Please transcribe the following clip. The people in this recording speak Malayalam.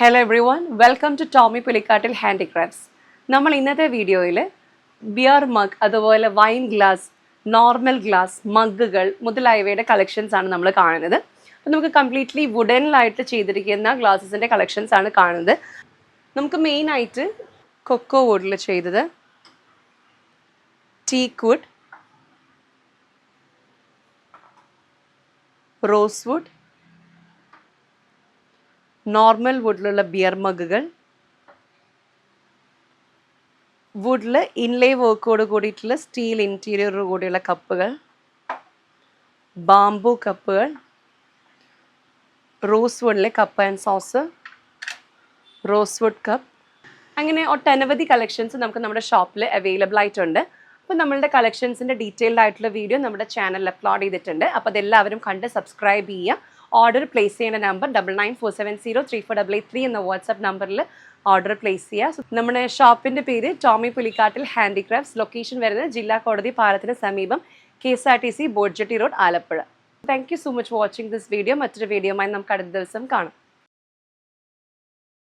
Hello everyone, welcome to Tommy Pulikattil Handicrafts. നമ്മൾ ഇന്നത്തെ വീഡിയോയിൽ ബിയർ മഗ് അതുപോലെ വൈൻ ഗ്ലാസ്, നോർമൽ ഗ്ലാസ്, മഗ്ഗുകൾ മുതലായവയുടെ കളക്ഷൻസ് ആണ് നമ്മൾ കാണുന്നത്. അപ്പോൾ നമുക്ക് കംപ്ലീറ്റ്ലി വുഡനിലായിട്ട് ചെയ്തിരിക്കുന്ന ഗ്ലാസസിൻ്റെ കളക്ഷൻസ് ആണ് കാണുന്നത്. നമുക്ക് മെയിനായിട്ട് കൊക്കോ വുഡിൽ ചെയ്തത്, teak wood, rose wood, normal വുഡിലുള്ള ബിയർ മഗ്ഗുകൾ, വുഡിൽ ഇൻലേ വർക്കോട് കൂടിയിട്ടുള്ള സ്റ്റീൽ ഇൻറ്റീരിയറോട് കൂടിയുള്ള കപ്പുകൾ, ബാംബു കപ്പുകൾ, റോസ് വുഡിലെ cup and sauce, rose wood cup, അങ്ങനെ ഒട്ടനവധി കളക്ഷൻസ് നമുക്ക് നമ്മുടെ ഷോപ്പിൽ അവൈലബിൾ ആയിട്ടുണ്ട്. അപ്പോൾ നമ്മളുടെ കളക്ഷൻസിൻ്റെ ഡീറ്റെയിൽഡ് ആയിട്ടുള്ള വീഡിയോ നമ്മുടെ ചാനലിൽ അപ്ലോഡ് ചെയ്തിട്ടുണ്ട്. അപ്പോൾ അതെല്ലാവരും കണ്ട് സബ്സ്ക്രൈബ് ചെയ്യുക. ഓർഡർ പ്ലേസ് ചെയ്യേണ്ട നമ്പർ 9947034883 എന്ന വാട്സപ്പ് നമ്പറിൽ ഓർഡർ പ്ലേസ് ചെയ്യുക. നമ്മുടെ ഷോപ്പിൻ്റെ പേര് ടോമി പുലിക്കാട്ടിൽ ഹാൻഡിക്രാഫ്റ്റ്സ്. ലൊക്കേഷൻ വരുന്നത് ജില്ലാ കോടതി പാലത്തിന് സമീപം, KSRTC boat jetty road, Alappuzha. Thank you so much for watching this video. മറ്റൊരു വീഡിയോയുമായി നമുക്ക് അടുത്ത ദിവസം കാണാം.